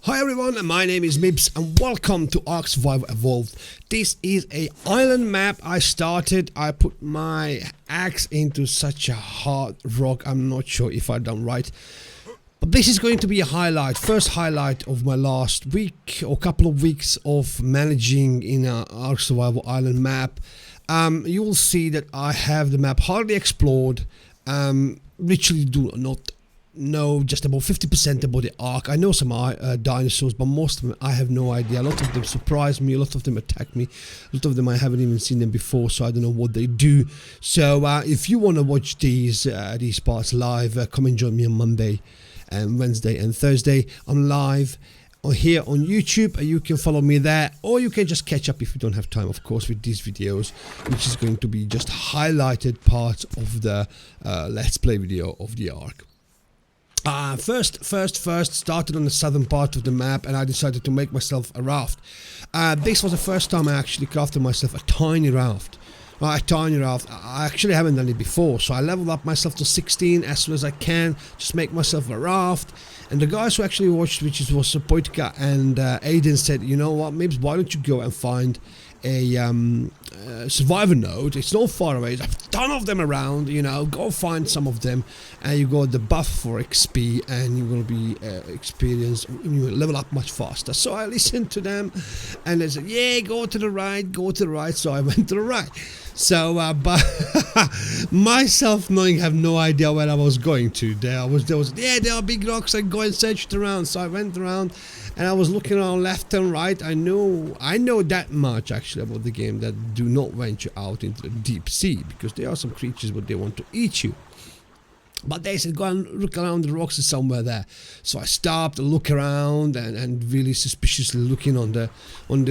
Hi everyone, my name is Mibs and welcome to Ark Survival Evolved. This is a island map I put my axe into such a hard rock. I'm not sure if I've done right. But this is going to be a first highlight of my last week or couple of weeks of managing in a Ark Survival Island map. You will see that I have the map hardly explored. Literally do not know just about 50% about the Ark. I know some dinosaurs, but most of them I have no idea. A lot of them surprise me, a lot of them attack me, a lot of them I haven't even seen them before, so I don't know what they do. So if you want to watch these parts live, come and join me on Monday and Wednesday and Thursday. I'm live here on YouTube. You can follow me there, or you can just catch up if you don't have time, of course, with these videos, which is going to be just highlighted parts of the let's play video of the Ark. First started on the southern part of the map, and I decided to make myself a raft. This was the first time I actually crafted myself a tiny raft. I actually haven't done it before, so I leveled up myself to 16 as soon as I can, just make myself a raft. And the guys who actually watched, which was Poitka and Aiden, said, you know what, Mibs, why don't you go and find a survivor node? It's not far away. There's a ton of them around, you know. Go find some of them, and you got the buff for XP, and you will be experienced. You will level up much faster. So I listened to them, and they said, "Yeah, go to the right, go to the right." So I went to the right. So, but myself knowing, have no idea where I was going to. There are big rocks. I go and searched around. So I went around, and I was looking around left and right. I know that much actually about the game, that do not venture out into the deep sea, because there are some creatures but they want to eat you. But they said, go and look around, the rocks is somewhere there. So I stopped, look around, and really suspiciously looking on the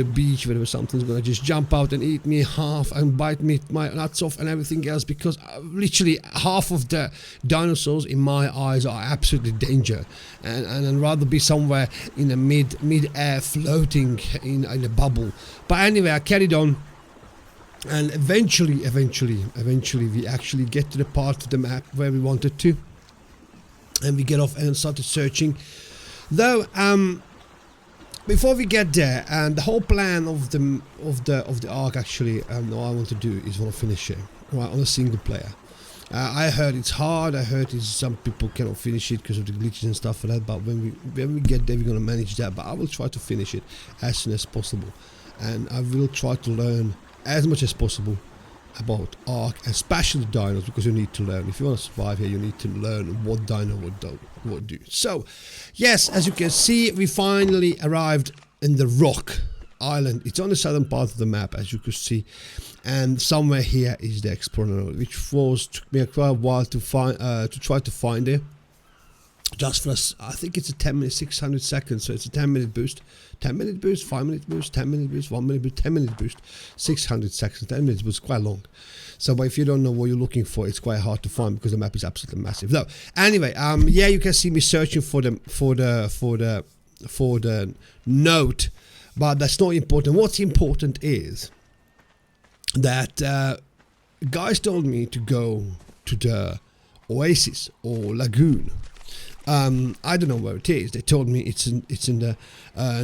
beach where something's gonna just jump out and eat me half and bite me my nuts off and everything else, because literally half of the dinosaurs in my eyes are absolutely danger, and I'd rather be somewhere in the mid-air floating in a bubble. But anyway, I carried on. And eventually we actually get to the part of the map where we wanted to, and we get off and started searching. Though before we get there, and the whole plan of the Ark actually, what I want to do is want to finish it right on a single player. I heard it's hard. I heard some people cannot finish it because of the glitches and stuff like that. But when we get there, we're gonna manage that. But I will try to finish it as soon as possible, and I will try to learn as much as possible about Ark, especially dinos, because you need to learn. If you want to survive here, you need to learn what dino would do. So, yes, as you can see, we finally arrived in the rock island. It's on the southern part of the map, as you can see, and somewhere here is the explorer node, which took me quite a while to find, to try to find it. Just for us, I think it's a 10 minutes, 600 seconds, so it's a 10-minute boost, 10-minute boost, 5-minute boost, 10-minute boost, 1-minute boost, 10-minute boost, 600 seconds, 10 minutes boost, quite long. So, but if you don't know what you're looking for, it's quite hard to find because the map is absolutely massive. No, anyway, yeah, you can see me searching for the note, but that's not important. What's important is that guys told me to go to the oasis or lagoon. I don't know where it is. They told me it's in the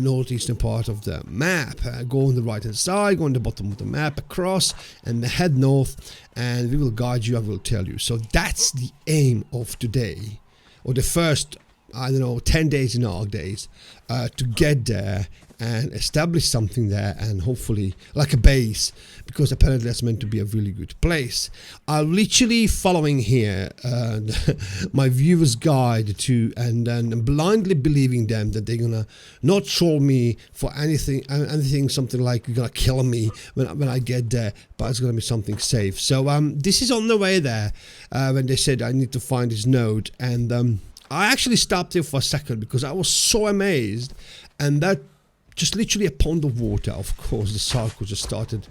northeastern part of the map. Go on the right hand side, go on the bottom of the map, across, and head north, and we will guide you. I will tell you. So that's the aim of today, or the first, I don't know, 10 days in Ark days, to get there and establish something there, and hopefully like a base, because apparently that's meant to be a really good place. I'm literally following here my viewer's guide to, and then blindly believing them that they're gonna not troll me for anything, something like you're gonna kill me when I get there, but it's gonna be something safe. So this is on the way there, when they said I need to find this node, and I actually stopped here for a second because I was so amazed, and that just literally a pond of water. Of course, the Sarko just started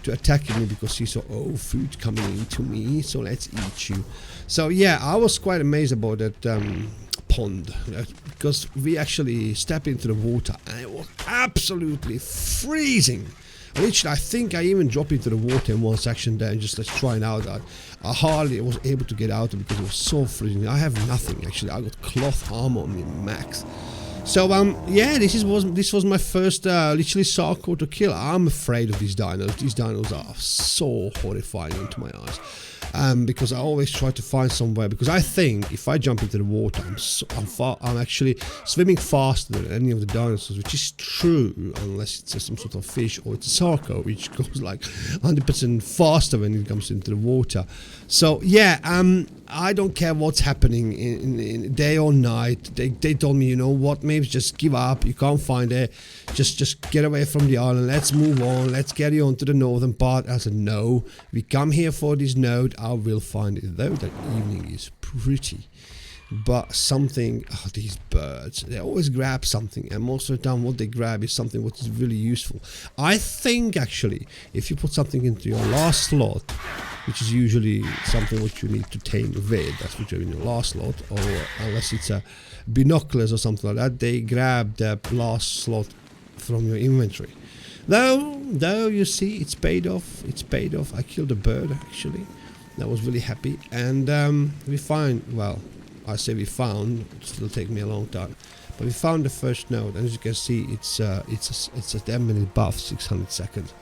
to attack me because he saw, oh, food coming into me, so let's eat you. So yeah, I was quite amazed about that pond, because we actually stepped into the water and it was absolutely freezing. Literally, I think I even dropped into the water in one section there and just let's try it out. I hardly was able to get out because it was so freezing. I have nothing actually. I got cloth armor on me max. So yeah, this was my first literally Sarco to kill. I'm afraid of these dinos. These dinos are so horrifying into my eyes. Because I always try to find somewhere, because I think if I jump into the water, I'm actually swimming faster than any of the dinosaurs, which is true unless it's some sort of fish or it's a Sarco, which goes like 100% faster when it comes into the water. So yeah, I don't care what's happening in day or night. They told me, you know what, maybe just give up. You can't find it. Just get away from the island. Let's move on. Let's get you onto the northern part. I said, no, we come here for this node. I will find it. Though that evening is pretty, but something, these birds, they always grab something, and most of the time what they grab is something which is really useful. I think actually if you put something into your last slot, which is usually something which you need to tame with, that's what you're in your last slot, or unless it's a binoculars or something like that, they grab the last slot from your inventory. Though you see, it's paid off. It's paid off. I killed a bird actually. I was really happy, and we find, well, I say we found, it'll take me a long time, but we found the first node, and as you can see, it's a 10-minute buff, 600 seconds,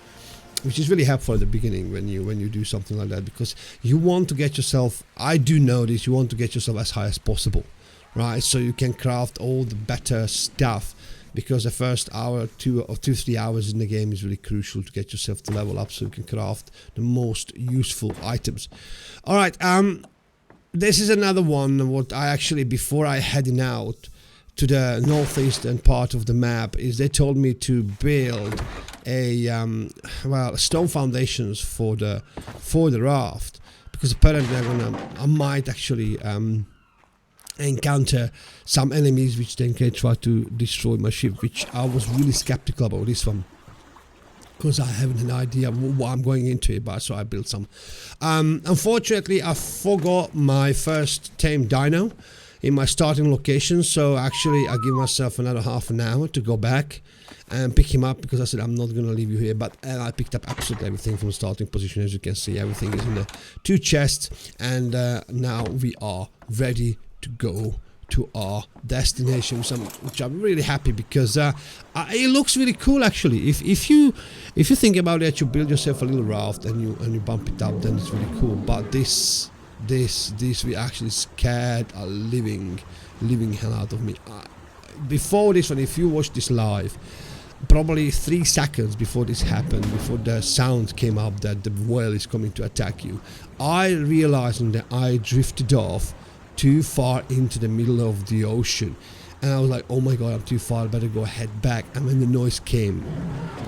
which is really helpful at the beginning when you do something like that, because you want to get yourself, I do know this, you want to get yourself as high as possible, right? So you can craft all the better stuff, because the first hour, 2 or 3 hours in the game is really crucial to get yourself to level up so you can craft the most useful items. Alright, this is another one what I actually, before I heading out to the northeastern part of the map, is they told me to build a well, stone foundations for the raft, because apparently I might actually encounter some enemies which then can try to destroy my ship, which I was really skeptical about this one, because I haven't an idea what I'm going into it, but so I built some. Unfortunately, I forgot my first tame dino in my starting location, so actually I give myself another half an hour to go back and pick him up, because I said I'm not gonna leave you here. But I picked up absolutely everything from the starting position. As you can see, everything is in the 2 chests, and now we are ready to go to our destination, which I'm really happy, because it looks really cool actually. If you think about it, you build yourself a little raft and you bump it up, then it's really cool. But this we actually scared a living hell out of me. Before this one, if you watch this live, probably 3 seconds before this happened, before the sound came up that the whale is coming to attack you, I realized that I drifted off too far into the middle of the ocean, and I was like, oh my god, I'm too far, I better go head back. And when the noise came,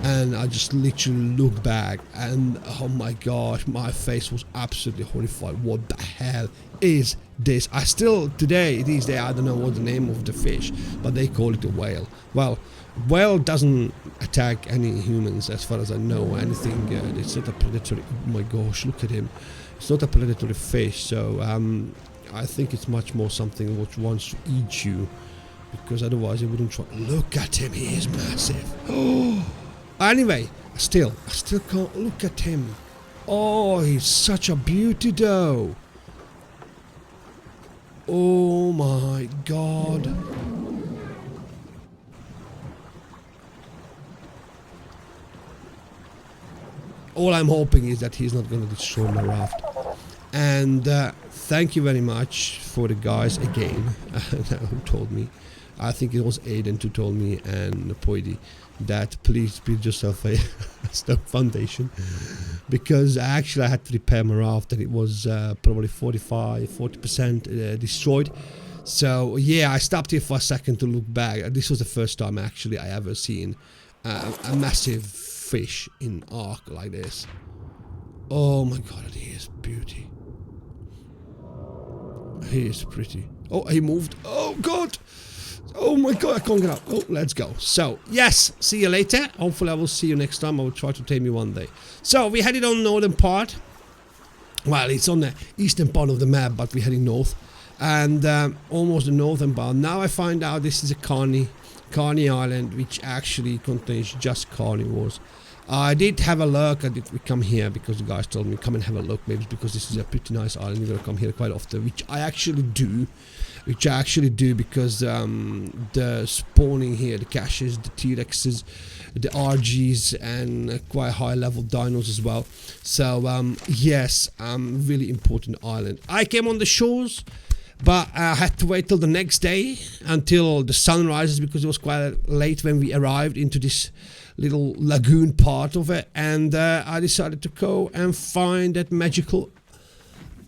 and I just literally looked back, and oh my gosh, my face was absolutely horrified. What the hell is this? I still today, these days, I don't know what the name of the fish, but they call it a whale. Well, whale doesn't attack any humans as far as I know, anything. It's not a predatory. Oh my gosh, look at him. It's not a predatory fish, so I think it's much more something which wants to eat you, because otherwise it wouldn't try. Look at him, he is massive. Oh, anyway, I still can't look at him. Oh, he's such a beauty though. Oh my god. All I'm hoping is that he's not going to destroy my raft. And thank you very much for the guys again who told me. I think it was Aiden who told me, and Poidi, that please build yourself a stone foundation, because actually I had to repair my raft and it was probably 40% destroyed. So yeah, I stopped here for a second to look back. This was the first time actually I ever seen a massive fish in arc like this. Oh my god, he is beauty. He is pretty. Oh, he moved. Oh god. Oh my god, I can't get up. Oh, let's go. So, yes, see you later. Hopefully I will see you next time. I will try to tame you one day. So, we headed on northern part. Well, it's on the eastern part of the map, but we're heading north. And almost the northern part. Now I find out this is a Carney Island, which actually contains just carnivores. I did have a look. I did come here because the guys told me come and have a look. Maybe it's because this is a pretty nice island. You're gonna come here quite often, which I actually do. which I actually do because the spawning here, the caches, the T-Rexes, the RGs, and quite high level dinos as well. So yes, really important island. I came on the shores, but I had to wait till the next day until the sun rises because it was quite late when we arrived into this little lagoon part of it, and I decided to go and find that magical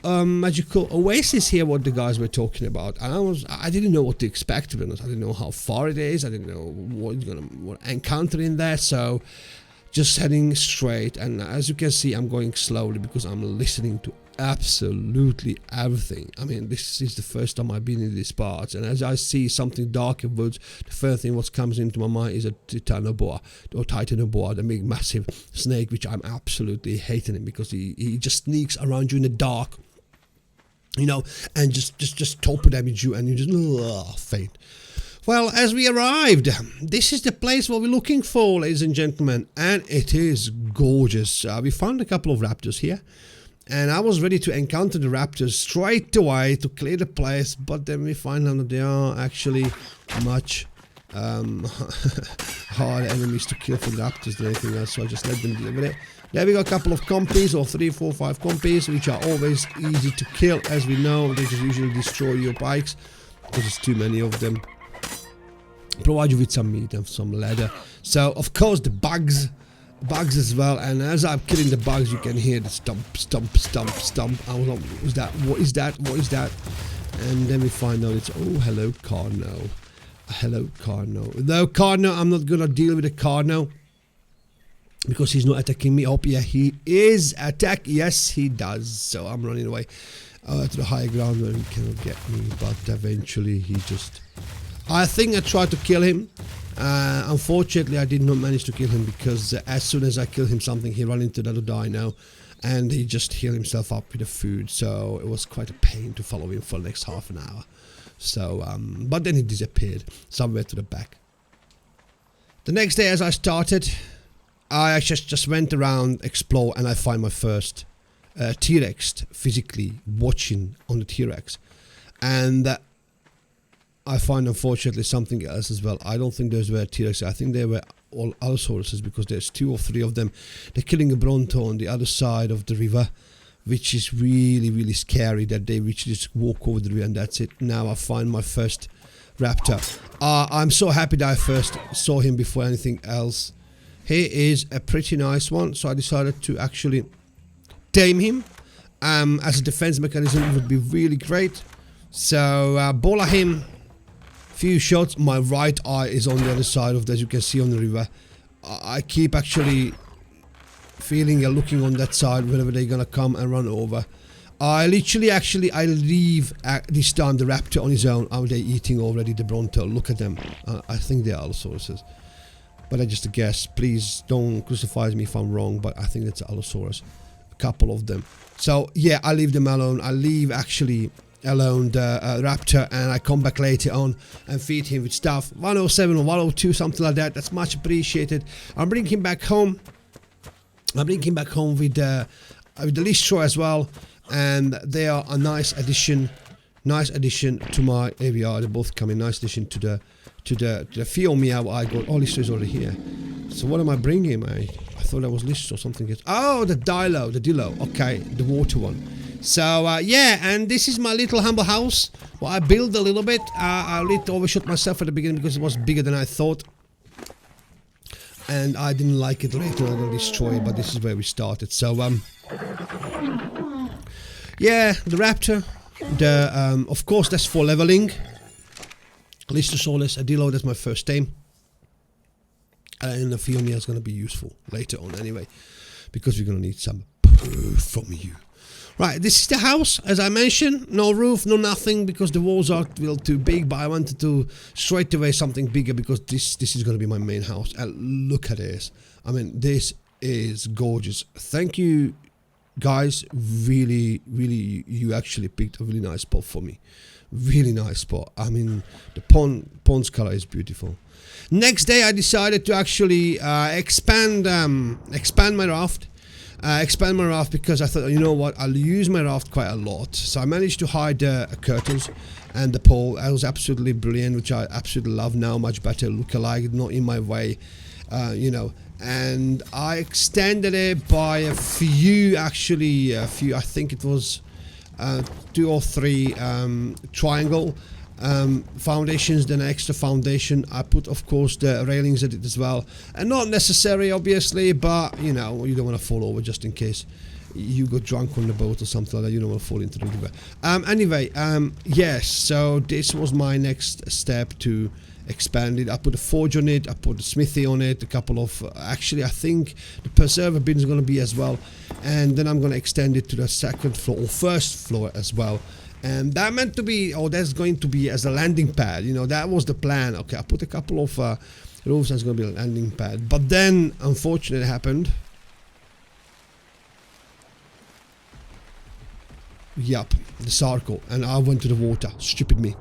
oasis here, what the guys were talking about. And I didn't know what to expect, to be honest. I didn't know how far it is. I didn't know what you're gonna encounter in there. So just heading straight, and as you can see, I'm going slowly because I'm listening to absolutely everything. I mean, this is the first time I've been in this part, and as I see something dark in woods, the first thing what comes into my mind is a titanoboa, the big massive snake, which I'm absolutely hating him because he just sneaks around you in the dark, you know, and just torpedo damage you, and you just faint. Well, as we arrived, this is the place what we're looking for, ladies and gentlemen, and it is gorgeous. We found a couple of raptors here, and I was ready to encounter the raptors straight away to clear the place, but then we find out that they are actually much harder enemies to kill for the raptors than anything else, so I just let them deal with it. There we got a couple of compies, or 3, 4, 5 compies, which are always easy to kill. As we know, they just usually destroy your bikes because there's too many of them. Provide you with some meat and some leather. So of course the bugs as well, and as I'm killing the bugs you can hear the stomp, stomp, stomp, stomp. I was like, what is that, what is that, what is that? And then we find out it's, oh, hello Carno, hello Carno. No, Carno, I'm not gonna deal with the Carno because he's not attacking me. Oh yeah, he is attack, yes he does. So I'm running away to the higher ground where he cannot get me, but eventually he just, I think I tried to kill him. Unfortunately, I did not manage to kill him because as soon as I killed him, he ran into another dino, and he just healed himself up with the food. So it was quite a pain to follow him for the next half an hour. So, but then he disappeared somewhere to the back. The next day, as I started, I just went around, explore, and I find my first T-Rex physically watching on the T-Rex, and I find unfortunately something else as well. I don't think those were T-Rex. I think they were all Allosaurus because there's 2 or 3 of them. They're killing a Bronto on the other side of the river, which is really, really scary that they just walk over the river and that's it. Now I find my first raptor. I'm so happy that I first saw him before anything else. He is a pretty nice one, so I decided to actually tame him. As a defense mechanism, it would be really great. So bola him. Few shots. My right eye is on the other side of that, as you can see on the river. I keep actually feeling and looking on that side whenever they're gonna come and run over. I literally I leave this time the raptor on his own. Are they eating already the Bronto? Look at them. I think they are Allosaurus, but I just guess. Please don't crucify me if I'm wrong, but I think that's Allosaurus. A couple of them. So yeah, I leave them alone. I leave actually alone the raptor, and I come back later on and feed him with stuff. 107 or 102, something like that. That's much appreciated. I'm bringing him back home. I'm bringing him back home with the Listro as well, and they are a nice addition to my AVR. They both come in nice addition to the Fio Meow I got. Oh, Listro is already here. So what am I bringing? I thought that was Listro or something else. Oh, the Dilo. Okay, the water one. So yeah, and this is my little humble house. Well, I built a little bit. I overshot myself at the beginning because it was bigger than I thought, and I didn't like it. Later I'm gonna destroy it, but this is where we started. So yeah, the raptor. The of course that's for leveling. Listosaurus, Adilo, that's my first tame, and the Fiomia is gonna be useful later on anyway, because we're gonna need some poo from you. Right, this is the house, as I mentioned. No roof, no nothing, because the walls are too big, but I wanted to straight away something bigger, because this is going to be my main house. And look at this. I mean, this is gorgeous. Thank you, guys. Really, really, you actually picked a really nice spot for me. Really nice spot. I mean, the pond's color is beautiful. Next day, I decided to actually expand my raft. expand my raft because I thought, you know what, I'll use my raft quite a lot. So I managed to hide curtains and the pole. That was absolutely brilliant, which I absolutely love now. Much better look-alike, not in my way, you know. And I extended it by a few, actually, I think it was 2 or 3 triangle foundations, then extra foundation. I put, of course, the railings at it as well, and not necessary obviously, but you know, you don't want to fall over just in case you got drunk on the boat or something like that. You don't want to fall into the river. Anyway, yes, so this was my next step to expand it. I put a forge on it, I put a smithy on it, a couple of actually I think the preserver bin is going to be as well, and then I'm going to extend it to the second floor or first floor as well. And that meant to be, or that's going to be as a landing pad, you know, that was the plan. Okay, I put a couple of roofs, that's going to be a landing pad, but then unfortunately it happened. Yup, the circle, and I went to the water. Stupid me.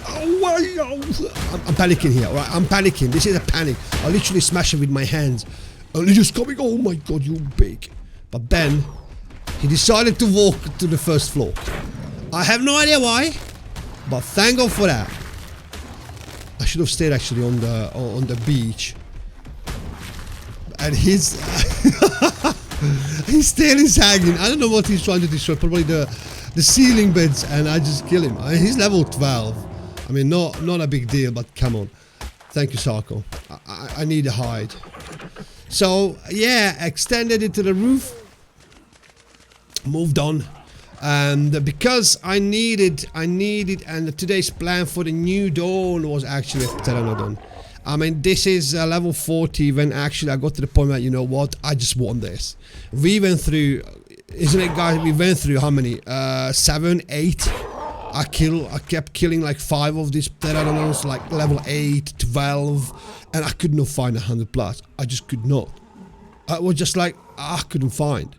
I'm panicking here, right? I'm panicking. This is a panic. I literally smash it with my hands. And he's just coming. Oh my god, you big. But then he decided to walk to the first floor. I have no idea why, but thank God for that. I should have stayed actually on the beach. And his tail is hanging. I don't know what he's trying to destroy. Probably the ceiling beds, and I just kill him. He's level 12. I mean, not a big deal, but come on. Thank you, Sarko. I need a hide. So yeah, extended it to the roof. Moved on, and because I needed, and today's plan for the new dawn was actually a pteranodon. I mean, this is level 40. When actually I got to the point where, you know what, I just want this. We went through, isn't it, guys? We went through how many? 7, 8. I kept killing like 5 of these pteranodons, like level 8, 12, and I could not find 100 plus. I just could not. I was just like, I couldn't find.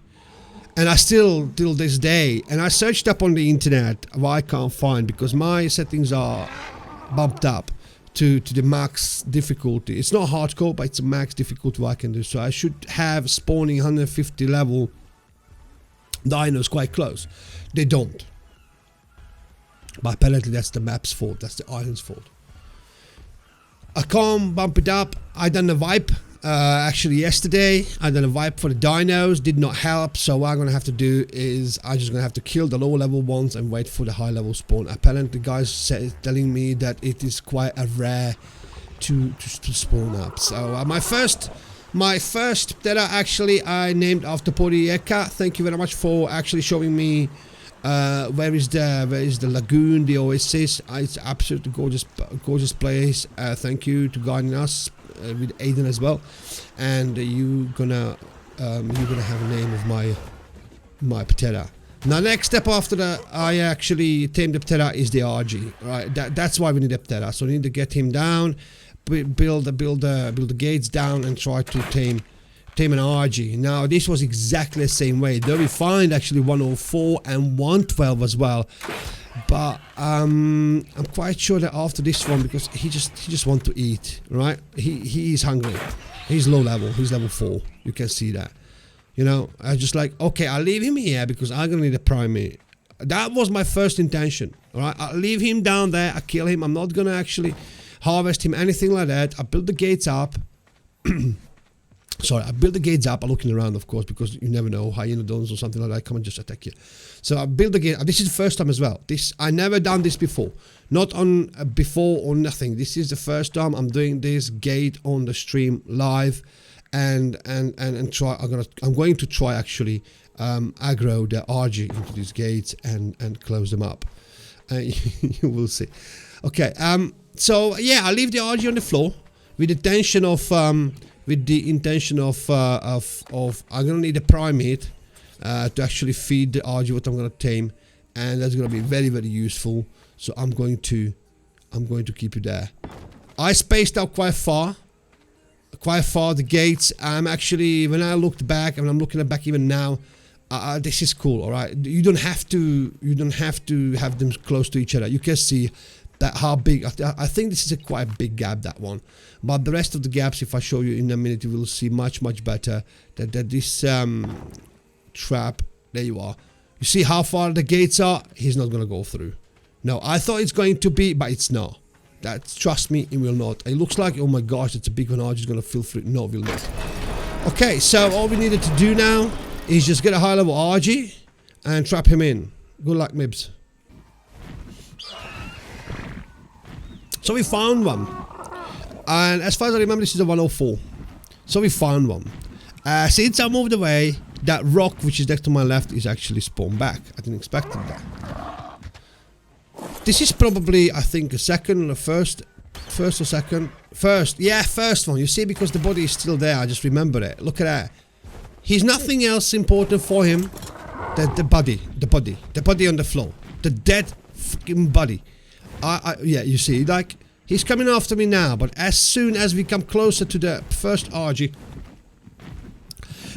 And I still, till this day, and I searched up on the internet, why I can't find, because my settings are bumped up to the max difficulty. It's not hardcore, but it's a max difficulty what I can do. So I should have spawning 150 level dinos quite close. They don't. But apparently that's the map's fault, that's the island's fault. I can't bump it up. I done a wipe actually yesterday. I done a wipe for the dinos, did not help. So what I'm gonna have to do is I'm just gonna have to kill the low level ones and wait for the high level spawn. Apparently guys telling me that it is quite a rare to spawn up. So my first that actually I named after Porieka. Thank you very much for actually showing me where is the lagoon, the oasis. It's absolutely gorgeous place. Thank you to guiding us with Aiden as well, and you're gonna have a name of my Ptera. Now next step after that I actually tamed the Ptera is the RG, right? That's why we need a Ptera. So we need to get him down, build the gates down, and try to tame an RG. Now this was exactly the same way, though we find actually 104 and 112 as well, but I'm quite sure that after this one, because he just wants to eat, right? He is hungry. He's low level, he's level 4, you can see that, you know. I just like, okay, I'll leave him here because I'm gonna need a primate. That was my first intention, all right? I'll leave him down there, I kill him. I'm not gonna actually harvest him, anything like that. I build the gates up. Sorry, I built the gates up. I'm looking around, of course, because you never know, hyenodons or something like that come and just attack you. So I built the gate. This is the first time as well. I never done this before, not on before or nothing. This is the first time I'm doing this gate on the stream live, and try. I'm going to try actually aggro the RG into these gates and close them up. You will see. Okay. So yeah, I leave the RG on the floor with the intention of I'm gonna need a primate to actually feed the RG what I'm gonna tame, and that's gonna be very, very useful. So I'm going to keep it there. I spaced out quite far the gates. I'm actually, when I looked back, and I'm looking back even now, this is cool. All right, you don't have to have them close to each other. You can see That how big, I think this is a quite big gap, that one. But the rest of the gaps, if I show you in a minute, you will see much better that this trap, there you are. You see how far the gates are? He's not gonna go through. No, I thought it's going to be, but it's not. Trust me, it will not. It looks like, oh my gosh, it's a big one. RG's gonna feel through. No, it will not. Okay, so all we needed to do now is just get a high level RG and trap him in. Good luck, Mibs. So we found one, and as far as I remember, this is a 104. So we found one. Since I moved away, that rock which is next to my left is actually spawned back. I didn't expect that. This is probably, I think, a second or first or second. First, yeah, first one. You see, because the body is still there, I just remember it. Look at that. He's nothing else important for him than the body on the floor, the dead fucking body. Yeah, you see, like, he's coming after me now, but as soon as we come closer to the first RG,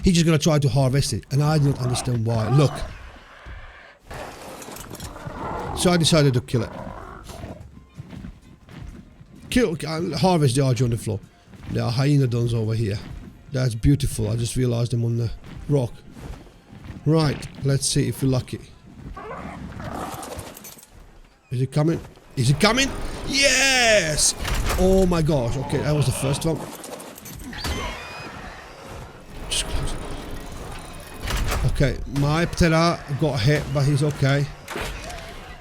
he's just gonna try to harvest it, and I don't understand why. Look. So I decided to kill it. Harvest the RG on the floor. There are hyenodons over here. That's beautiful. I just realized them on the rock. Right, let's see if we're lucky. Is it coming? Is it coming? Yes! Oh my gosh. Okay, that was the first one. Just close it. Okay, my Ptera got hit, but he's okay.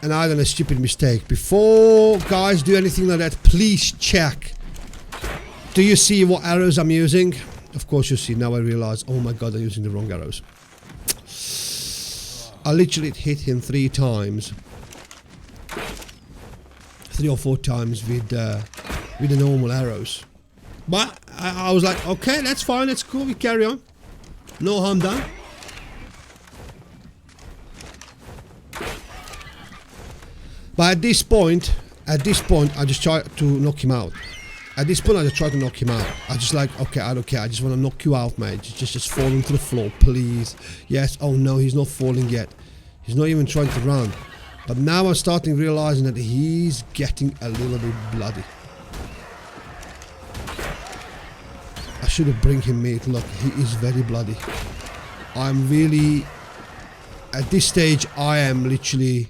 And I done a stupid mistake. Before guys do anything like that, please check. Do you see what arrows I'm using? Of course you see. Now I realize, oh my god, I'm using the wrong arrows. I literally hit him 3 times. 3 or 4 times with the normal arrows. But I was like, okay, that's fine, that's cool, we carry on. No harm done. But at this point, I just try to knock him out. At this point, I just try to knock him out. I just like, okay, I don't care. I just want to knock you out, mate. Just fall into the floor, please. Yes. Oh no, he's not falling yet. He's not even trying to run. But now I'm starting realizing that he's getting a little bit bloody. I should have bring him meat. Look, he is very bloody. I'm really, at this stage, I am literally,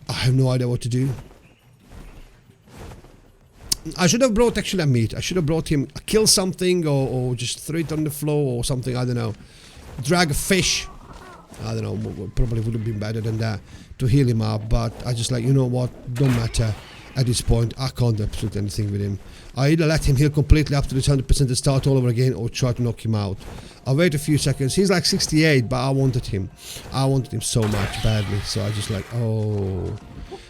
I have no idea what to do. I should have brought actually a meat. I should have brought him, kill something or just throw it on the floor or something. I don't know. Drag a fish. I don't know. Probably would have been better than that to heal him up. But I just like, you know what? Don't matter. At this point, I can't do absolutely anything with him. I either let him heal completely up to this 100% and start all over again, or try to knock him out. I'll wait a few seconds. He's like 68, but I wanted him. I wanted him so much badly. So I just like, oh,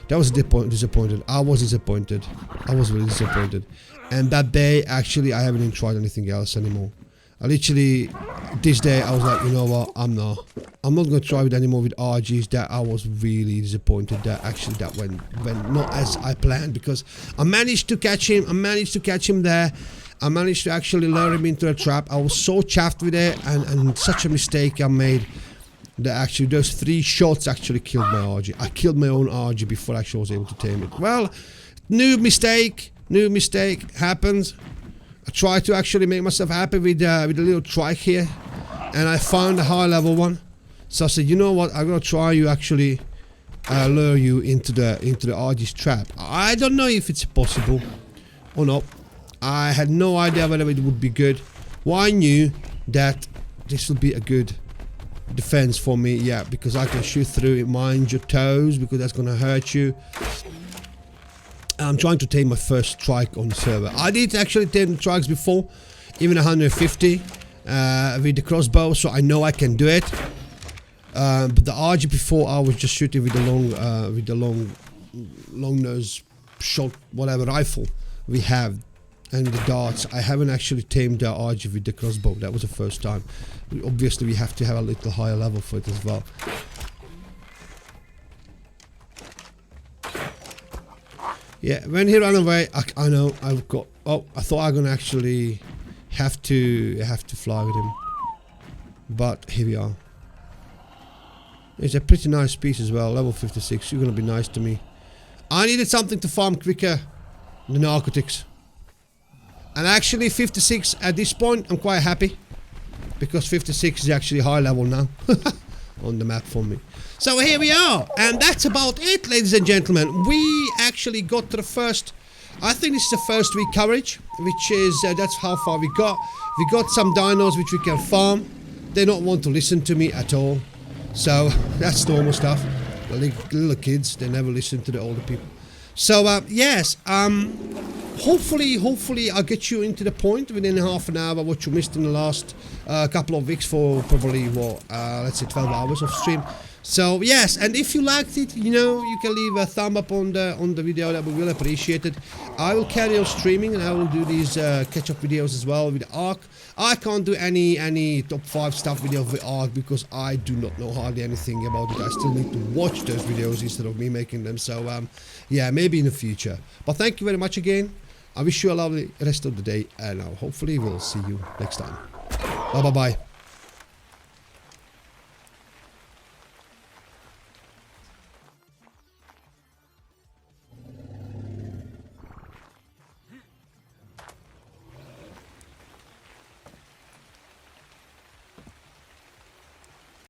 that was disappointed. I was disappointed. I was really disappointed. And that day, actually, I haven't even tried anything else anymore. I literally, this day, I was like, you know what? I'm not going to try it anymore with RGs. That I was really disappointed that actually that went not as I planned, because I managed to catch him. I managed to catch him there. I managed to actually lure him into a trap. I was so chuffed with it, and such a mistake I made that actually those 3 shots actually killed my RG. I killed my own RG before I actually was able to tame it. Well, new mistake happens. I tried to actually make myself happy with a little trike here, and I found a high level one. So I said, you know what, I'm gonna try you actually lure you into the RG's trap. I don't know if it's possible or not. I had no idea whether it would be good. Well, I knew that this would be a good defense for me, yeah, because I can shoot through it. Mind your toes, because that's gonna hurt you. I'm trying to tame my first trike on the server. I did actually tame the trikes before, even 150 with the crossbow, so I know I can do it. But the RG before, I was just shooting with the long nose shot, whatever rifle we have, and the darts. I haven't actually tamed the RG with the crossbow. That was the first time. Obviously, we have to have a little higher level for it as well. Yeah, when he ran away, I know I've got. Oh, I thought I'm gonna actually have to fly with him, but here we are. It's a pretty nice piece as well, level 56. You're gonna be nice to me. I needed something to farm quicker than narcotics. And actually 56 at this point, I'm quite happy. Because 56 is actually high level now. On the map for me. So here we are. And that's about it, ladies and gentlemen. We actually got to the first... I think this is the first week coverage. Which is... that's how far we got. We got some dinos which we can farm. They don't want to listen to me at all. So that's normal stuff. The little kids, they never listen to the older people. So yes, hopefully I'll get you into the point within half an hour what you missed in the last couple of weeks for probably what let's say 12 hours of stream. So yes, and if you liked it, you know, you can leave a thumb up on the video. That we will appreciate it. I will carry on streaming and I will do these catch-up videos as well with Ark. I can't do any top 5 stuff video with Ark because I do not know hardly anything about it. I still need to watch those videos instead of me making them. So yeah, maybe in the future. But thank you very much again. I wish you a lovely rest of the day and hopefully we'll see you next time. Bye bye bye.